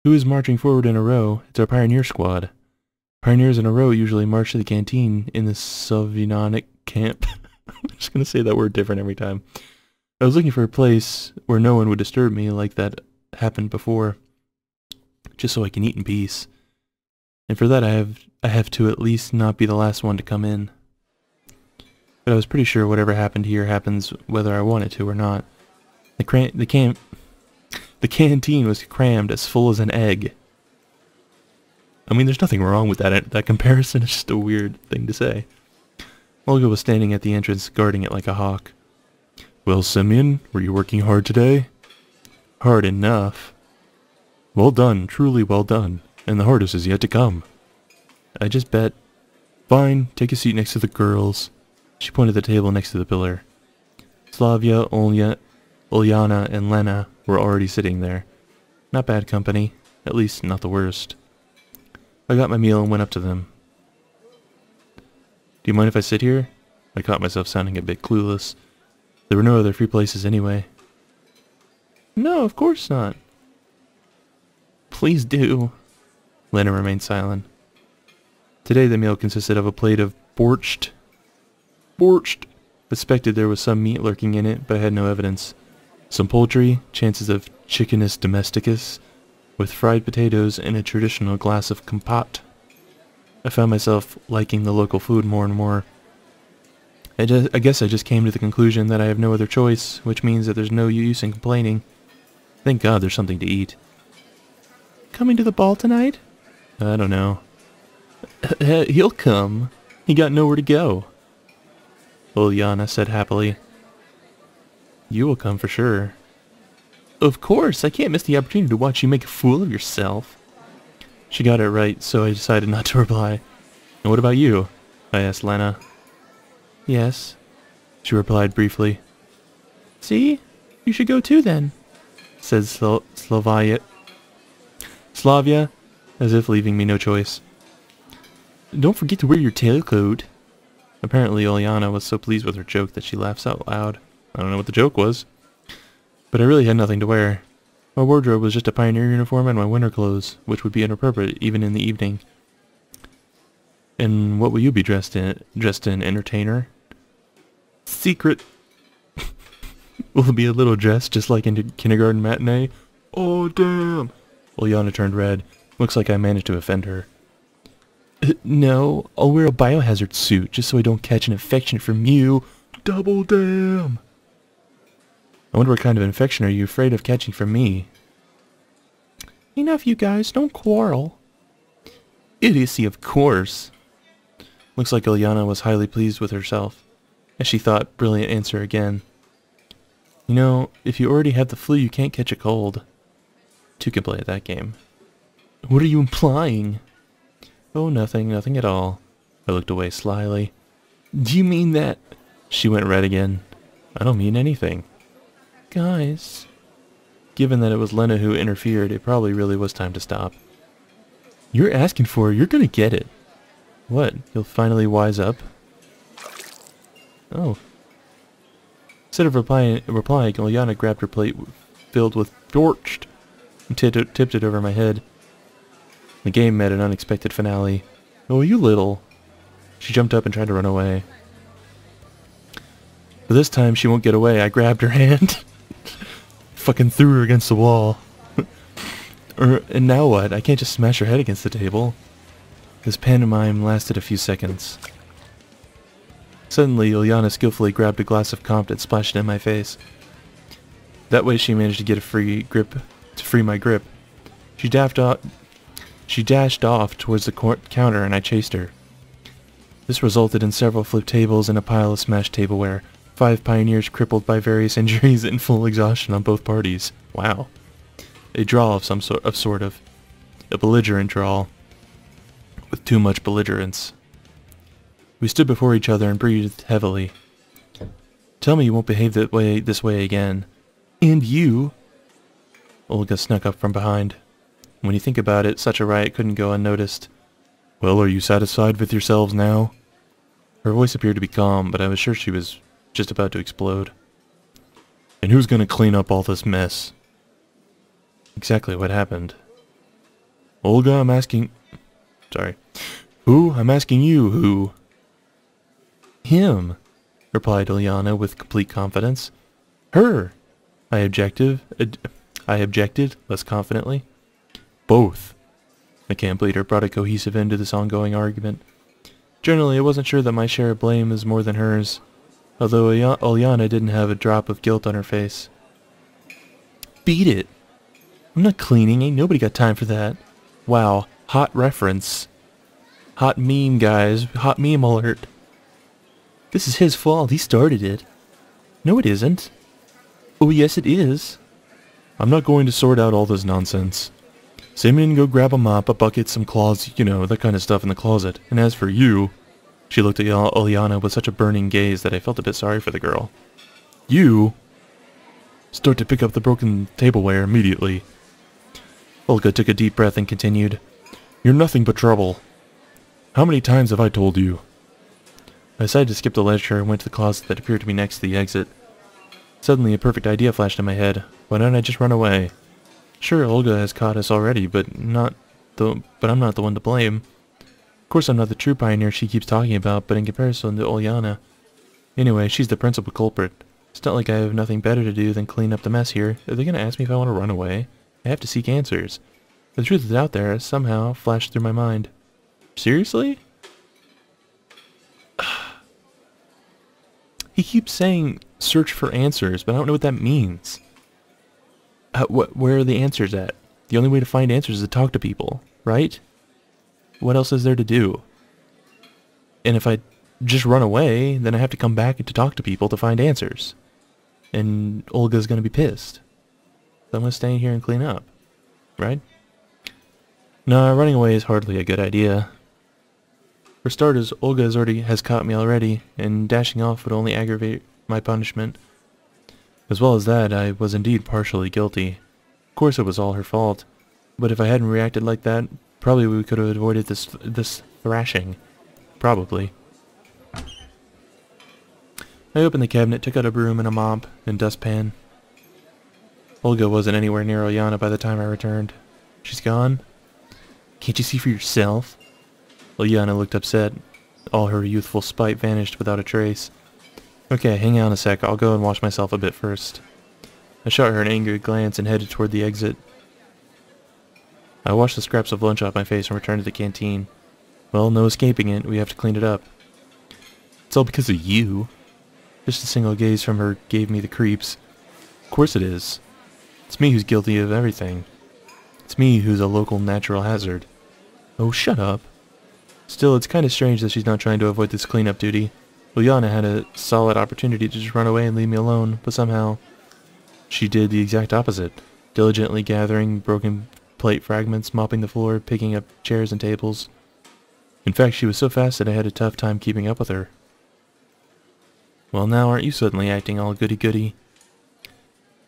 Who is marching forward in a row? It's our pioneer squad. Pioneers in a row usually march to the canteen in the Sovietonic camp. I'm just going to say that word different every time. I was looking for a place where no one would disturb me like that happened before, just so I can eat in peace. And for that I have to at least not be the last one to come in. But I was pretty sure whatever happened here happens whether I want it to or not. The canteen was crammed as full as an egg. I mean, there's nothing wrong with that comparison. It's just a weird thing to say. Olga was standing at the entrance, guarding it like a hawk. Well, Simeon, were you working hard today? Hard enough. Well done, truly well done. And the hardest is yet to come. I just bet. Fine, take a seat next to the girls. She pointed to the table next to the pillar. Slavia, Ulyana, and Lena were already sitting there. Not bad company. At least, not the worst. I got my meal and went up to them. Do you mind if I sit here? I caught myself sounding a bit clueless. There were no other free places anyway. No, of course not. Please do. Lena remained silent. Today the meal consisted of a plate of borscht. Borscht! Suspected there was some meat lurking in it, but I had no evidence. Some poultry, chances of Chickenus domesticus, with fried potatoes and a traditional glass of compote. I found myself liking the local food more and more. I guess I just came to the conclusion that I have no other choice, which means that there's no use in complaining. Thank God there's something to eat. Coming to the ball tonight? I don't know. He'll come. He got nowhere to go. Ulyana said happily. You will come for sure. Of course, I can't miss the opportunity to watch you make a fool of yourself. She got it right, so I decided not to reply. And what about you? I asked Lena. Yes, she replied briefly. See? You should go too then, said Slavia, as if leaving me no choice. Don't forget to wear your tailcoat. Apparently Ulyana was so pleased with her joke that she laughs out loud. I don't know what the joke was, but I really had nothing to wear. My wardrobe was just a pioneer uniform and my winter clothes, which would be inappropriate even in the evening. And what will you be dressed in, entertainer? Secret. Will it be a little dress just like in kindergarten matinee? Oh damn! Ulyana turned red. Looks like I managed to offend her. No, I'll wear a biohazard suit just so I don't catch an infection from you. Double damn! I wonder what kind of infection are you afraid of catching from me? Enough, you guys. Don't quarrel. Idiocy, of course. Looks like Ulyana was highly pleased with herself. As she thought, brilliant answer again. You know, if you already have the flu, you can't catch a cold. Two can play at that game. What are you implying? Oh, nothing at all. I looked away slyly. Do you mean that? She went red again. I don't mean anything. Guys. Given that it was Lena who interfered, it probably really was time to stop. You're asking for it. You're gonna get it. What? You'll finally wise up? Oh. Instead of replying, Ulyana grabbed her plate filled with borscht and tipped it over my head. The game met an unexpected finale. Oh, you little. She jumped up and tried to run away. But this time she won't get away. I grabbed her hand. Fucking threw her against the wall. And now what? I can't just smash her head against the table. This pantomime lasted a few seconds. Suddenly, Ulyana skillfully grabbed a glass of compt and splashed it in my face. That way she managed to get a free my grip. She dashed off towards the counter and I chased her. This resulted in several flipped tables and a pile of smashed tableware. 5 pioneers crippled by various injuries and full exhaustion on both parties. Wow. A draw of some sort. A belligerent draw. With too much belligerence. We stood before each other and breathed heavily. Tell me you won't behave this way again. And you? Olga snuck up from behind. When you think about it, such a riot couldn't go unnoticed. Well, are you satisfied with yourselves now? Her voice appeared to be calm, but I was sure she was just about to explode. And who's gonna clean up all this mess? Exactly what happened. Olga, I'm asking... Sorry. Who? I'm asking you, who? Him, replied Ilyana with complete confidence. Her, I objected less confidently. Both. The camp leader brought a cohesive end to this ongoing argument. Generally, I wasn't sure that my share of blame is more than hers, although Ilyana didn't have a drop of guilt on her face. Beat it! I'm not cleaning, ain't nobody got time for that. Wow, hot reference. Hot meme, guys. Hot meme alert. This is his fault, he started it. No, it isn't. Oh, yes, it is. I'm not going to sort out all this nonsense. Send me and go grab a mop, a bucket, some cloths, you know, that kind of stuff in the closet. And as for you... She looked at Ilyana with such a burning gaze that I felt a bit sorry for the girl. You... Start to pick up the broken tableware immediately. Olga took a deep breath and continued. You're nothing but trouble. How many times have I told you? I decided to skip the lecture and went to the closet that appeared to be next to the exit. Suddenly a perfect idea flashed in my head. Why don't I just run away? Sure, Olga has caught us already, but I'm not the one to blame. Of course I'm not the true pioneer she keeps talking about, but in comparison to Ilyana. Anyway, she's the principal culprit. It's not like I have nothing better to do than clean up the mess here. Are they going to ask me if I want to run away? I have to seek answers. The truth is out there, somehow flashed through my mind. Seriously? He keeps saying search for answers, but I don't know what that means. Where are the answers at? The only way to find answers is to talk to people, right? What else is there to do? And if I just run away, then I have to come back to talk to people to find answers. And Olga's going to be pissed. So I'm going to stay in here and clean up, right? No, running away is hardly a good idea. For starters, Olga has caught me already, and dashing off would only aggravate my punishment. As well as that, I was indeed partially guilty. Of course it was all her fault, but if I hadn't reacted like that, probably we could have avoided this thrashing. Probably. I opened the cabinet, took out a broom and a mop and dustpan. Olga wasn't anywhere near Ilyana by the time I returned. She's gone? Can't you see for yourself? Ilyana looked upset. All her youthful spite vanished without a trace. Okay, hang on a sec. I'll go and wash myself a bit first. I shot her an angry glance and headed toward the exit. I washed the scraps of lunch off my face and returned to the canteen. Well, no escaping it. We have to clean it up. It's all because of you. Just a single gaze from her gave me the creeps. Of course it is. It's me who's guilty of everything. It's me who's a local natural hazard. Oh, shut up. Still, it's kind of strange that she's not trying to avoid this cleanup duty. Ilyana had a solid opportunity to just run away and leave me alone, but somehow she did the exact opposite, diligently gathering broken plate fragments, mopping the floor, picking up chairs and tables. In fact, she was so fast that I had a tough time keeping up with her. Well, now aren't you suddenly acting all goody-goody?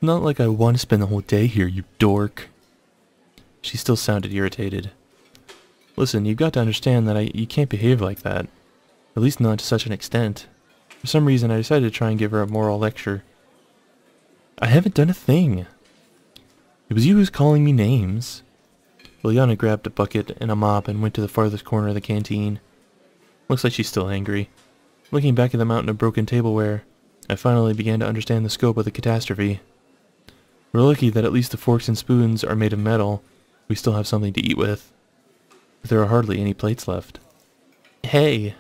Not like I want to spend the whole day here, you dork. She still sounded irritated. Listen, you've got to understand that you can't behave like that. At least not to such an extent. For some reason, I decided to try and give her a moral lecture. I haven't done a thing. It was you who's calling me names. Ilyana grabbed a bucket and a mop and went to the farthest corner of the canteen. Looks like she's still angry. Looking back at the mountain of broken tableware, I finally began to understand the scope of the catastrophe. We're lucky that at least the forks and spoons are made of metal. We still have something to eat with. But there are hardly any plates left. Hey!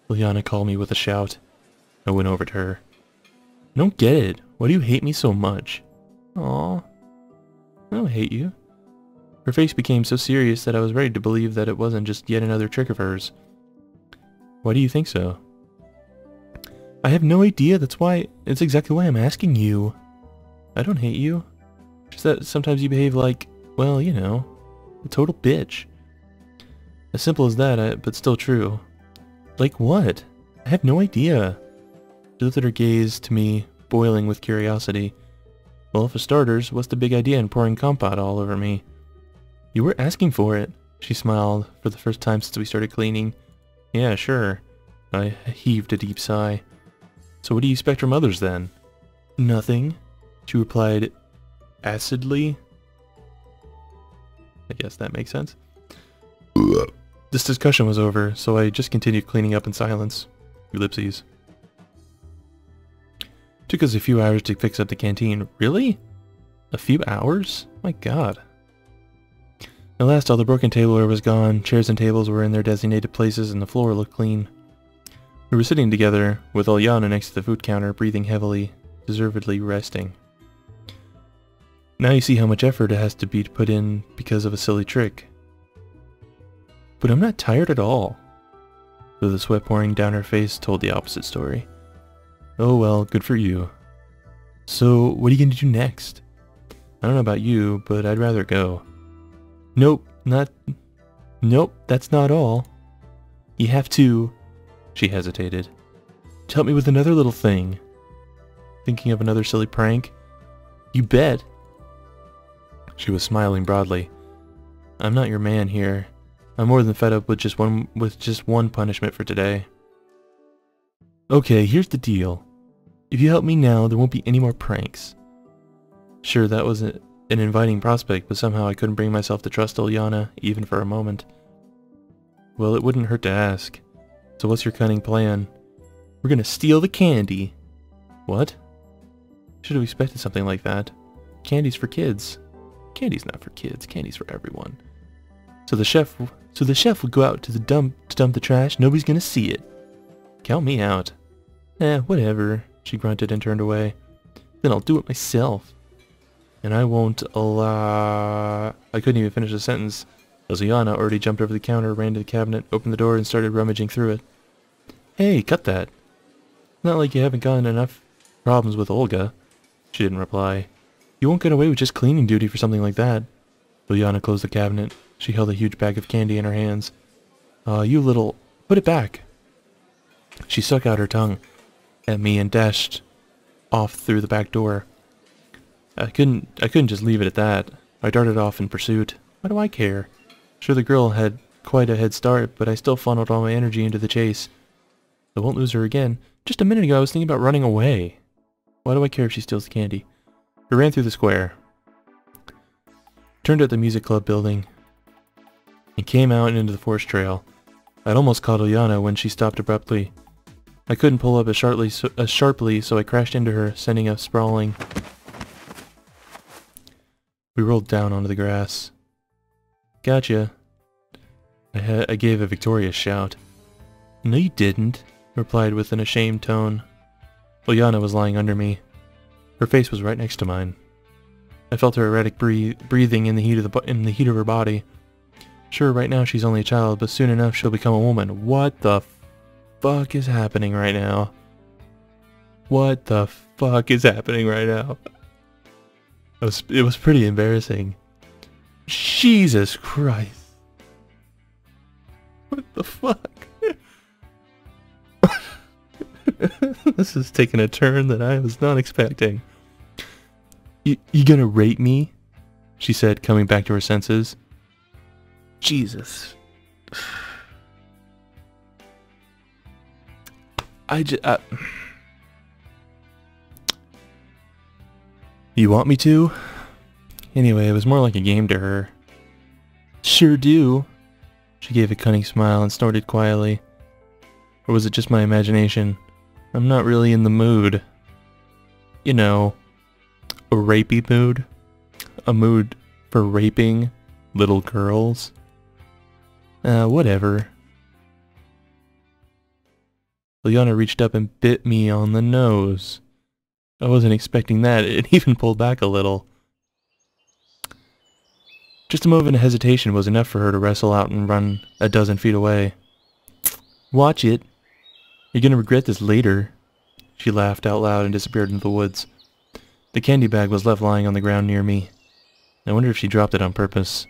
Ilyana called me with a shout. I went over to her. I don't get it. Why do you hate me so much? Aw. I don't hate you. Her face became so serious that I was ready to believe that it wasn't just yet another trick of hers. Why do you think so? I have no idea. It's exactly why I'm asking you. I don't hate you. Just that sometimes you behave like, well, you know, a total bitch. As simple as that, but still true. Like what? I have no idea. She lifted her gaze to me, boiling with curiosity. Well, for starters, what's the big idea in pouring compote all over me? You were asking for it. She smiled for the first time since we started cleaning. Yeah, sure. I heaved a deep sigh. So what do you expect from others then? Nothing, she replied acidly. I guess that makes sense. This discussion was over, so I just continued cleaning up in silence. Ellipses. Took us a few hours to fix up the canteen. Really? A few hours? My god. At last all the broken tableware was gone, chairs and tables were in their designated places, and the floor looked clean. We were sitting together, with Ulyana next to the food counter, breathing heavily, deservedly resting. Now you see how much effort it has to be put in because of a silly trick. But I'm not tired at all. Though the sweat pouring down her face told the opposite story. Oh well, good for you. So, what are you gonna do next? I don't know about you, but I'd rather go. Nope, that's not all. You have to... She hesitated. To help me with another little thing. Thinking of another silly prank? You bet. She was smiling broadly. I'm not your man here. I'm more than fed up with just one punishment for today. Okay, here's the deal. If you help me now, there won't be any more pranks. Sure, that was an inviting prospect, but somehow I couldn't bring myself to trust Ulyana, even for a moment. Well, it wouldn't hurt to ask. So what's your cunning plan? We're gonna steal the candy. What? Should have expected something like that. Candy's for kids. Candy's not for kids. Candy's for everyone. So the chef would go out to the dump to dump the trash. Nobody's gonna see it. Count me out. Whatever. She grunted and turned away. Then I'll do it myself. And I won't allow... I couldn't even finish the sentence. Ulyana already jumped over the counter, ran to the cabinet, opened the door, and started rummaging through it. Hey, cut that. Not like you haven't gotten enough problems with Olga. She didn't reply. You won't get away with just cleaning duty for something like that. Ulyana closed the cabinet. She held a huge bag of candy in her hands. You little... Put it back. She stuck out her tongue at me and dashed off through the back door. I couldn't just leave it at that. I darted off in pursuit. Why do I care? Sure, the girl had quite a head start, but I still funneled all my energy into the chase. I won't lose her again. Just a minute ago I was thinking about running away. Why do I care if she steals the candy? I ran through the square. Turned at the music club building. And came out and into the forest trail. I'd almost caught Ulyana when she stopped abruptly. I couldn't pull up as sharply, so I crashed into her, sending us sprawling. We rolled down onto the grass. Gotcha. I gave a victorious shout. No you didn't, I replied with an ashamed tone. Ulyana was lying under me. Her face was right next to mine. I felt her erratic breathing in the heat of her body. Sure, right now she's only a child, but soon enough she'll become a woman. What the fuck is happening right now? What the fuck is happening right now? It was pretty embarrassing. Jesus Christ. What the fuck? This is taking a turn that I was not expecting. You gonna rape me? She said, coming back to her senses. Jesus. You want me to? Anyway, it was more like a game to her. Sure do. She gave a cunning smile and snorted quietly. Or was it just my imagination? I'm not really in the mood. You know, a rapey mood. A mood for raping little girls. Whatever. Ulyana reached up and bit me on the nose. I wasn't expecting that. It even pulled back a little. Just a moment of hesitation was enough for her to wrestle out and run a dozen feet away. Watch it. You're gonna regret this later. She laughed out loud and disappeared into the woods. The candy bag was left lying on the ground near me. I wonder if she dropped it on purpose.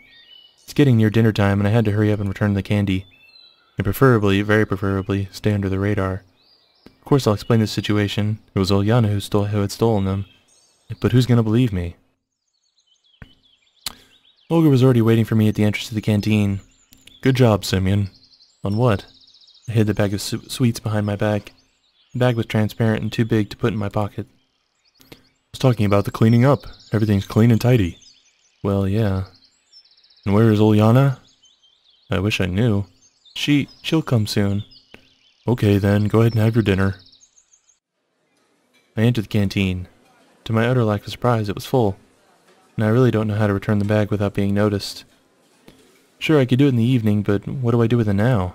It's getting near dinner time and I had to hurry up and return the candy. And preferably, very preferably, stay under the radar. Of course I'll explain the situation. It was Ulyana who had stolen them. But who's gonna believe me? Olga was already waiting for me at the entrance to the canteen. Good job, Simeon. On what? I hid the bag of sweets behind my back. The bag was transparent and too big to put in my pocket. I was talking about the cleaning up. Everything's clean and tidy. Well, yeah. And where is Ulyana? I wish I knew. She'll come soon. Okay then, go ahead and have your dinner. I entered the canteen. To my utter lack of surprise, it was full, and I really don't know how to return the bag without being noticed. Sure, I could do it in the evening, but what do I do with it now?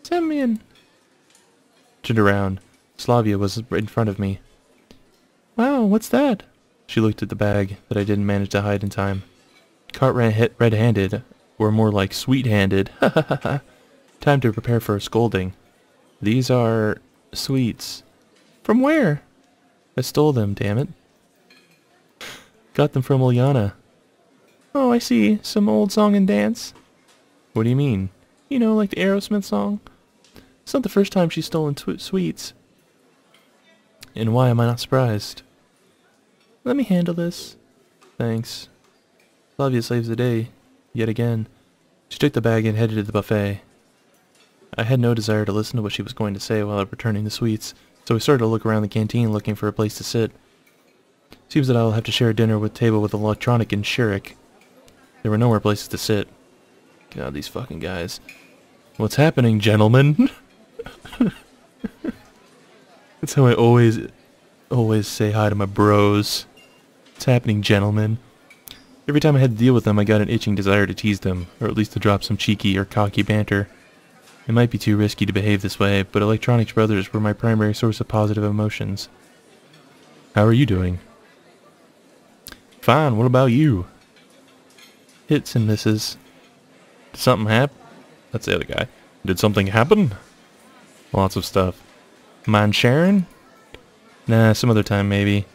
Semyon! Turned around. Slavia was right in front of me. Wow, what's that? She looked at the bag that I didn't manage to hide in time. Caught red-handed, or more like sweet-handed. Ha ha ha ha. Time to prepare for a scolding. These are sweets. From where? I stole them, damn it. Got them from Ulyana. Oh, I see. Some old song and dance. What do you mean? You know, like the Aerosmith song. It's not the first time she's stolen sweets. And why am I not surprised? Let me handle this. Thanks. Flavia saves the day. Yet again. She took the bag and headed to the buffet. I had no desire to listen to what she was going to say while returning the sweets, so I started to look around the canteen looking for a place to sit. Seems that I'll have to share a dinner with table with Electronic and Shirik. There were nowhere places to sit. God, these fucking guys. What's happening, gentlemen? That's how I always say hi to my bros. What's happening, gentlemen? Every time I had to deal with them, I got an itching desire to tease them, or at least to drop some cheeky or cocky banter. It might be too risky to behave this way, but Electronic's brothers were my primary source of positive emotions. How are you doing? Fine, what about you? Hits and misses. Did something happen? That's the other guy. Did something happen? Lots of stuff. Mind sharing? Nah, some other time maybe.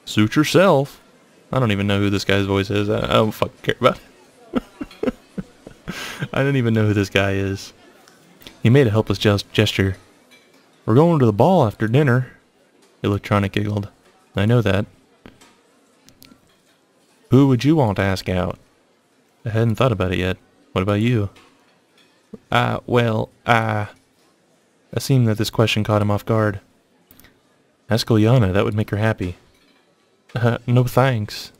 Suit yourself. I don't even know who this guy's voice is. I don't fucking care about it. I don't even know who this guy is. He made a helpless gesture. We're going to the ball after dinner. Electronic giggled. I know that. Who would you want to ask out? I hadn't thought about it yet. What about you? It seemed that this question caught him off guard. Ask Ulyana, that would make her happy. No thanks.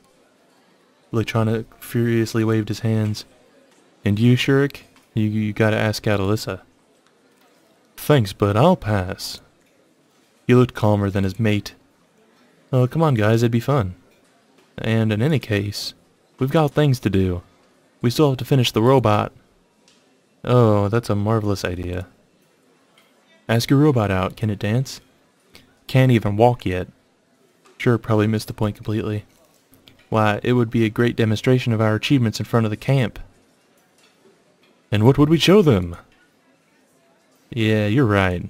Electronic furiously waved his hands. And you, Shirik? You gotta ask out Alyssa. Thanks, but I'll pass. He looked calmer than his mate. Oh, come on guys, it'd be fun. And in any case, we've got things to do. We still have to finish the robot. Oh, that's a marvelous idea. Ask your robot out, can it dance? Can't even walk yet. Sure, probably missed the point completely. Why, it would be a great demonstration of our achievements in front of the camp. And what would we show them? Yeah, you're right.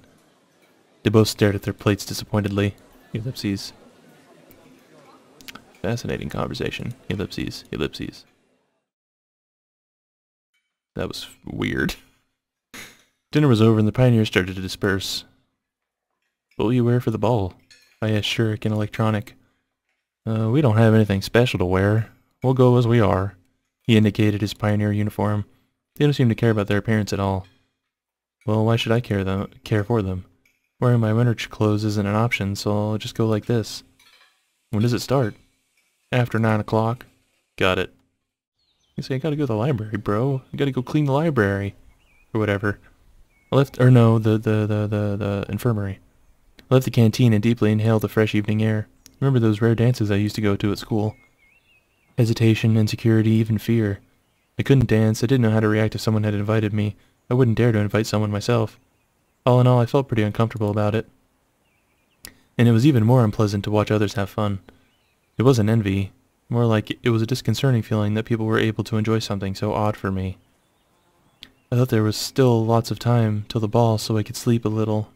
They both stared at their plates disappointedly. Ellipses. Fascinating conversation. Ellipses. Ellipses. That was weird. Dinner was over and the pioneers started to disperse. What will you wear for the ball? I asked Shirik and Electronic. We don't have anything special to wear. We'll go as we are. He indicated his pioneer uniform. They don't seem to care about their appearance at all. Well, why should I care for them? Wearing my winter clothes isn't an option, so I'll just go like this. When does it start? After 9 o'clock. Got it. You say I gotta go to the library, bro. I gotta go clean the library. Or whatever. I left, or no, the infirmary. I left the canteen and deeply inhaled the fresh evening air. Remember those rare dances I used to go to at school. Hesitation, insecurity, even fear. I couldn't dance, I didn't know how to react if someone had invited me. I wouldn't dare to invite someone myself. All in all, I felt pretty uncomfortable about it. And it was even more unpleasant to watch others have fun. It wasn't envy. More like it was a disconcerting feeling that people were able to enjoy something so odd for me. I thought there was still lots of time till the ball so I could sleep a little.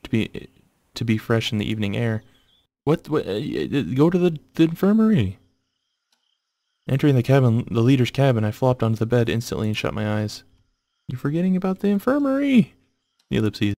To be fresh in the evening air. What go to the infirmary. Entering the leader's cabin, I flopped onto the bed instantly and shut my eyes. You're forgetting about the infirmary. Ellipses.